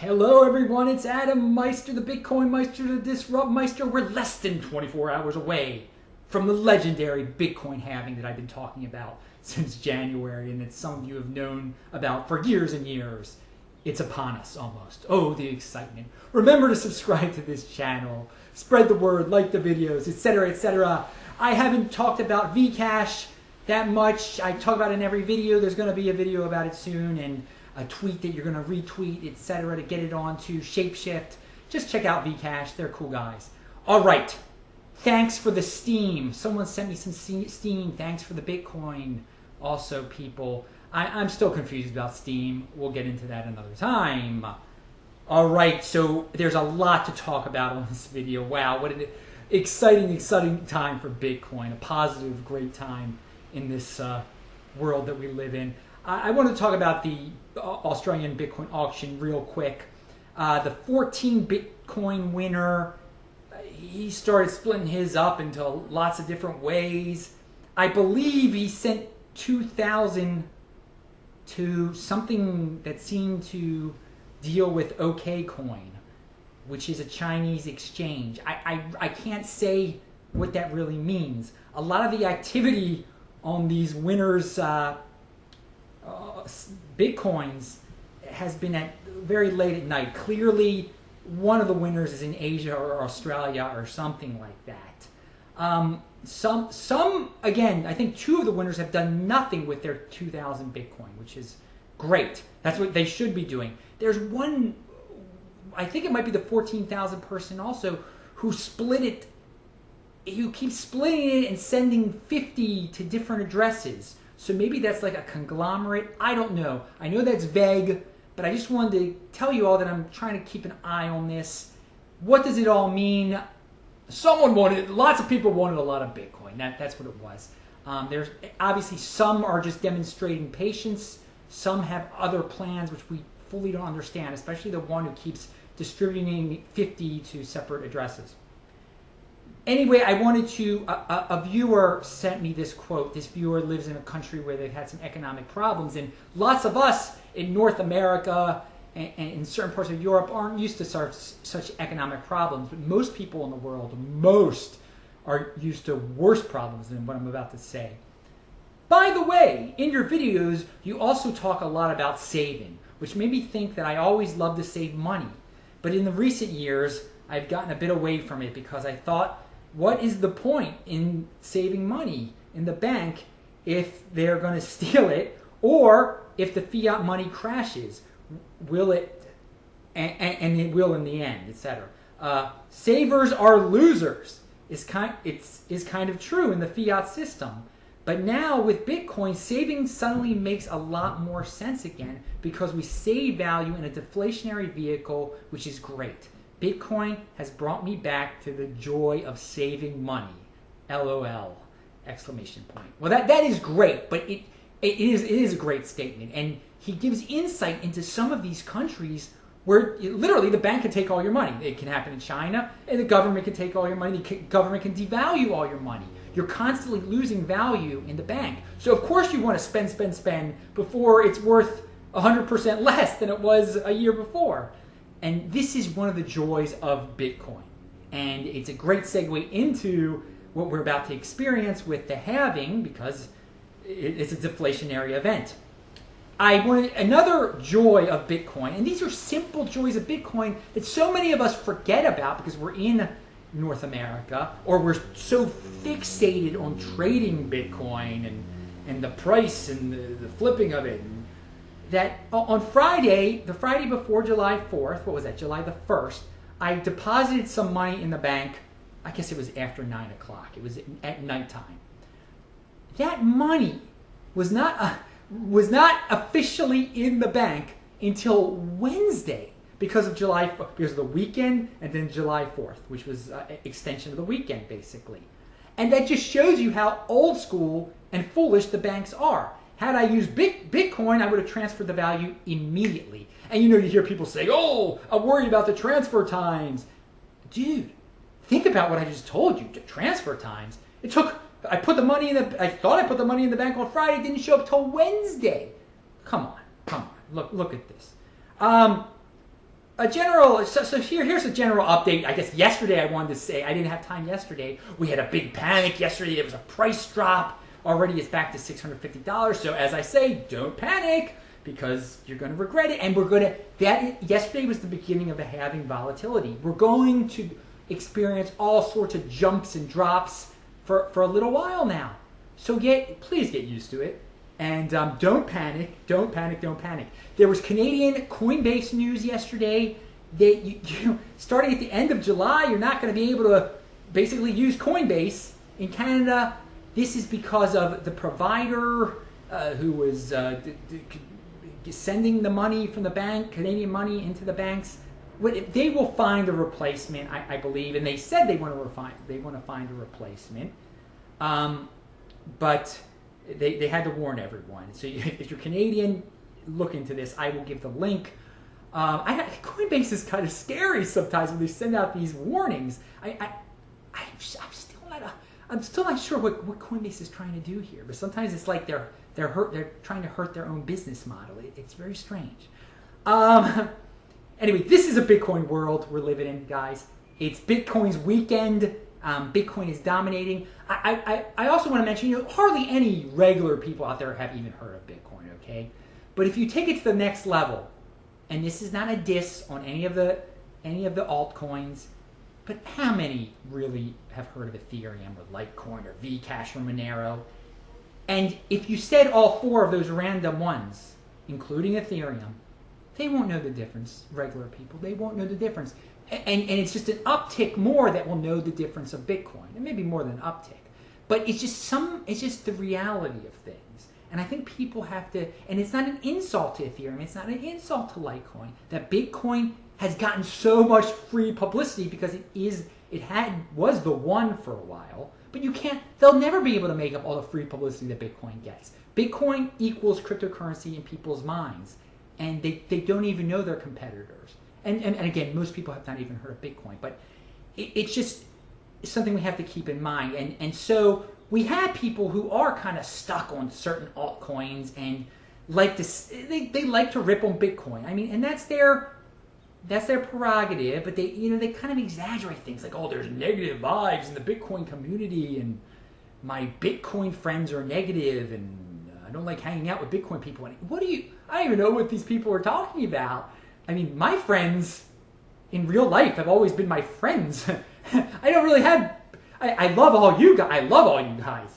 Hello everyone, it's Adam Meister, the Bitcoin Meister, the Disrupt Meister. We're less than 24 hours away from the legendary Bitcoin halving that I've been talking about since January and that some of you have known about for years and years. It's upon us almost. Oh, the excitement. Remember to subscribe to this channel, spread the word, like the videos, etc., etc. I haven't talked about Vcash that much. I talk about it in every video. There's going to be a video about it soon and a tweet that you're going to retweet, etc., to get it onto Shapeshift. Just check out Vcash. They're cool guys. All right. Thanks for the Steam. Someone sent me some Steam. Thanks for the Bitcoin. Also, people, I'm still confused about Steam. We'll get into that another time. All right. So there's a lot to talk about on this video. Wow. What an exciting time for Bitcoin. A positive, great time in this world that we live in. I want to talk about the Australian Bitcoin auction real quick. The 14 Bitcoin winner, he started splitting his up into lots of different ways. I believe he sent 2,000 to something that seemed to deal with OKCoin, which is a Chinese exchange. I can't say what that really means. A lot of the activity on these winners' Bitcoins has been at very late at night. Clearly, one of the winners is in Asia or Australia or something like that. Some again, I think two of the winners have done nothing with their 2,000 Bitcoin, which is great. That's what they should be doing. There's one, I think it might be the 14,000 person also, who split it. You keep splitting it and sending 50 to different addresses. So maybe that's like a conglomerate. I don't know. I know that's vague, but I just wanted to tell you all that I'm trying to keep an eye on this. What does it all mean? Lots of people wanted a lot of Bitcoin. That's what it was. There's obviously some are just demonstrating patience. Some have other plans which we fully don't understand, especially the one who keeps distributing 50 to separate addresses. Anyway, I wanted to, a viewer sent me this quote. This viewer lives in a country where they've had some economic problems, and lots of us in North America and in certain parts of Europe aren't used to such economic problems, but most people in the world, are used to worse problems than what I'm about to say. By the way, in your videos, you also talk a lot about saving, which made me think that I always love to save money. But in the recent years, I've gotten a bit away from it because I thought, what is the point in saving money in the bank if they're going to steal it, or if the fiat money crashes? Will it? And it will in the end, etc. Savers are losers. Is kind of true in the fiat system. But now with Bitcoin, saving suddenly makes a lot more sense again because we save value in a deflationary vehicle, which is great. Bitcoin has brought me back to the joy of saving money. LOL! Exclamation point. Well, that is great, but it is a great statement, and he gives insight into some of these countries where literally the bank can take all your money. It can happen in China, and the government can take all your money. The government can devalue all your money. You're constantly losing value in the bank. So of course you want to spend before it's worth 100% less than it was a year before. And this is one of the joys of Bitcoin. And it's a great segue into what we're about to experience with the halving because it's a deflationary event. Another joy of Bitcoin, and these are simple joys of Bitcoin that so many of us forget about because we're in North America or we're so fixated on trading Bitcoin and the price and the flipping of it. That on Friday, the Friday before July 4th, what was that, July the 1st, I deposited some money in the bank. I guess it was after 9 o'clock. It was at nighttime. That money was not officially in the bank until Wednesday because of because of the weekend and then July 4th, which was extension of the weekend, basically. And that just shows you how old school and foolish the banks are. Had I used Bitcoin, I would have transferred the value immediately. And you hear people say, oh, I'm worried about the transfer times. Dude, think about what I just told you, the transfer times. I thought I put the money in the bank on Friday, it didn't show up till Wednesday. Come on, look at this. Here's a general update. I guess yesterday I wanted to say, I didn't have time yesterday. We had a big panic yesterday. There was a price drop. Already it's back to $650. So as I say, don't panic because you're going to regret it. And yesterday was the beginning of the halving volatility. We're going to experience all sorts of jumps and drops for a little while now. So please get used to it. And don't panic, don't panic, don't panic. There was Canadian Coinbase news yesterday that starting at the end of July, you're not going to be able to basically use Coinbase in Canada. This is because of the provider who was sending the money from the bank, Canadian money, into the banks. They will find a replacement, I believe, and they said they want to find a replacement, but they had to warn everyone. So if you're Canadian, look into this. I will give the link. Coinbase is kind of scary sometimes when they send out these warnings. I'm still not sure what Coinbase is trying to do here. But sometimes it's like they're trying to hurt their own business model. It's very strange. Anyway, this is a Bitcoin world we're living in, guys. It's Bitcoin's weekend. Bitcoin is dominating. I also want to mention, hardly any regular people out there have even heard of Bitcoin, okay? But if you take it to the next level, and this is not a diss on any of the altcoins, but how many really have heard of Ethereum or Litecoin or Vcash or Monero? And if you said all four of those random ones, including Ethereum, they won't know the difference. Regular people, they won't know the difference. And it's just an uptick more that will know the difference of Bitcoin. And maybe more than an uptick. But it's just the reality of things. And I think people have to, and it's not an insult to Ethereum, it's not an insult to Litecoin, that Bitcoin has gotten so much free publicity because was the one for a while. But they'll never be able to make up all the free publicity that Bitcoin gets. Bitcoin equals cryptocurrency in people's minds. And they don't even know their competitors. And again, most people have not even heard of Bitcoin. But it's just something we have to keep in mind. And so we have people who are kind of stuck on certain altcoins and they like to rip on Bitcoin. I mean, and that's their prerogative, but they kind of exaggerate things like, oh, there's negative vibes in the Bitcoin community and my Bitcoin friends are negative and I don't like hanging out with Bitcoin people. I don't even know what these people are talking about. I mean, my friends in real life have always been my friends. I don't really have, I love all you guys.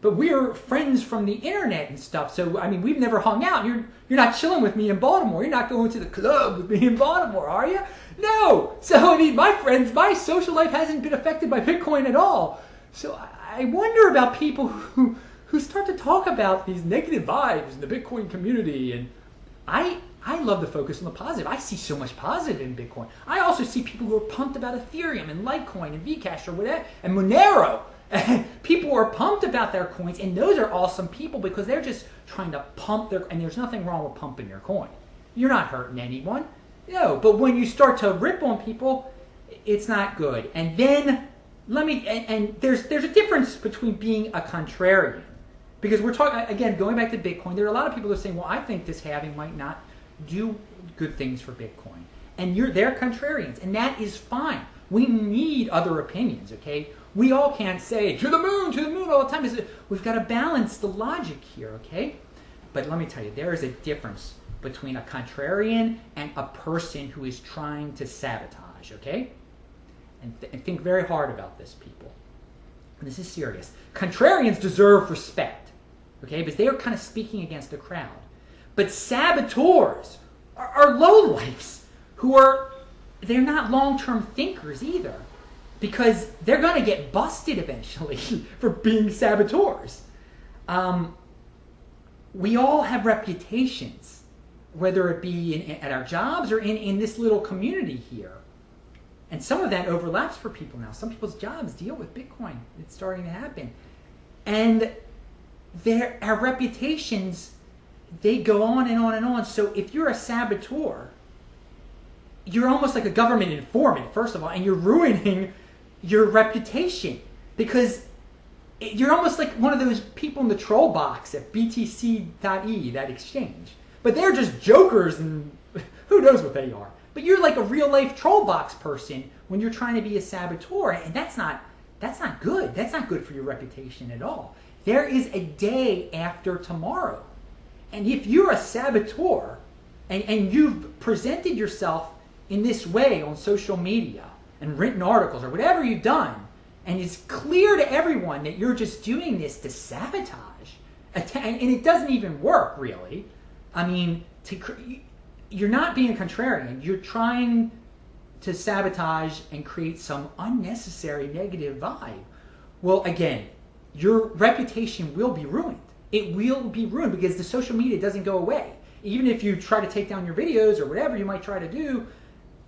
But we're friends from the internet and stuff. So, I mean, we've never hung out. You're not chilling with me in Baltimore. You're not going to the club with me in Baltimore, are you? No. So, I mean, my social life hasn't been affected by Bitcoin at all. So I wonder about people who start to talk about these negative vibes in the Bitcoin community. And I love to focus on the positive. I see so much positive in Bitcoin. I also see people who are pumped about Ethereum and Litecoin and Vcash or whatever, and Monero. People are pumped about their coins, and those are awesome people because they're just trying to pump and there's nothing wrong with pumping your coin. You're not hurting anyone. No, but when you start to rip on people, it's not good. And then there's a difference between being a contrarian. Because we're talking, again, going back to Bitcoin, there are a lot of people that are saying, well, I think this halving might not do good things for Bitcoin. And they're contrarians, and that is fine. We need other opinions, okay? We all can't say, to the moon all the time. We've got to balance the logic here, okay? But let me tell you, there is a difference between a contrarian and a person who is trying to sabotage, okay? And think very hard about this, people. And this is serious. Contrarians deserve respect, okay? Because they are kind of speaking against the crowd. But saboteurs are lowlifes they're not long-term thinkers either. Because they're going to get busted eventually for being saboteurs. We all have reputations, whether it be at our jobs or in this little community here. And some of that overlaps for people now. Some people's jobs deal with Bitcoin. It's starting to happen. And our reputations, they go on and on and on. So if you're a saboteur, you're almost like a government informant, first of all, and you're ruining your reputation because you're almost like one of those people in the troll box at BTC.E, that exchange. But they're just jokers and who knows what they are. But you're like a real life troll box person when you're trying to be a saboteur, and that's not good. That's not good for your reputation at all. There is a day after tomorrow. And if you're a saboteur and you've presented yourself in this way on social media and written articles or whatever you've done, and it's clear to everyone that you're just doing this to sabotage, and it doesn't even work really. I mean, you're not being a contrarian. You're trying to sabotage and create some unnecessary negative vibe. Well, again, your reputation will be ruined. It will be ruined because the social media doesn't go away. Even if you try to take down your videos or whatever you might try to do,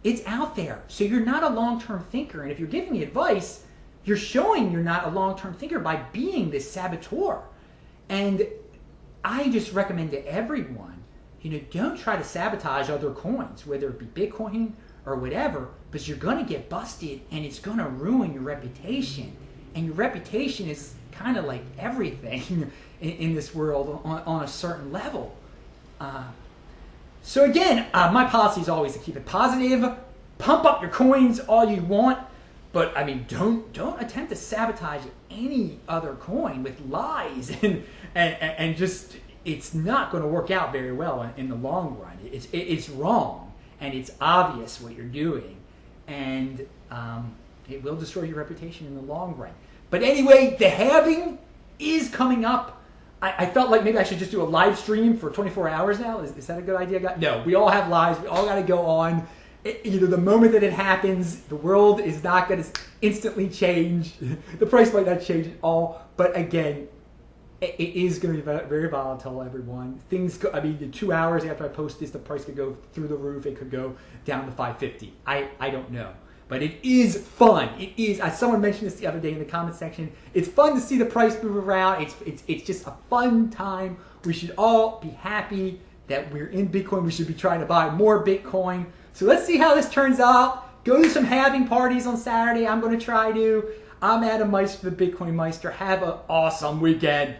it's out there. So you're not a long-term thinker. And if you're giving me advice, you're showing you're not a long-term thinker by being this saboteur. And I just recommend to everyone, don't try to sabotage other coins, whether it be Bitcoin or whatever, because you're going to get busted and it's going to ruin your reputation. And your reputation is kind of like everything in this world on a certain level. So again, my policy is always to keep it positive. Pump up your coins all you want, but I mean, don't attempt to sabotage any other coin with lies and just, it's not going to work out very well in the long run. It's wrong and it's obvious what you're doing, and it will destroy your reputation in the long run. But anyway, the halving is coming up. I felt like maybe I should just do a live stream for 24 hours now. Is that a good idea, guys? No, we all have lives. We all got to go on. The moment that it happens, the world is not going to instantly change. The price might not change at all. But again, it is going to be very volatile, everyone. Things go, in 2 hours after I post this, the price could go through the roof. It could go down to 550. I don't know. But it is fun. It is. Someone mentioned this the other day in the comment section. It's fun to see the price move around. It's just a fun time. We should all be happy that we're in Bitcoin. We should be trying to buy more Bitcoin. So let's see how this turns out. Go to some halving parties on Saturday. I'm going to try to. I'm Adam Meister, the Bitcoin Meister. Have an awesome weekend.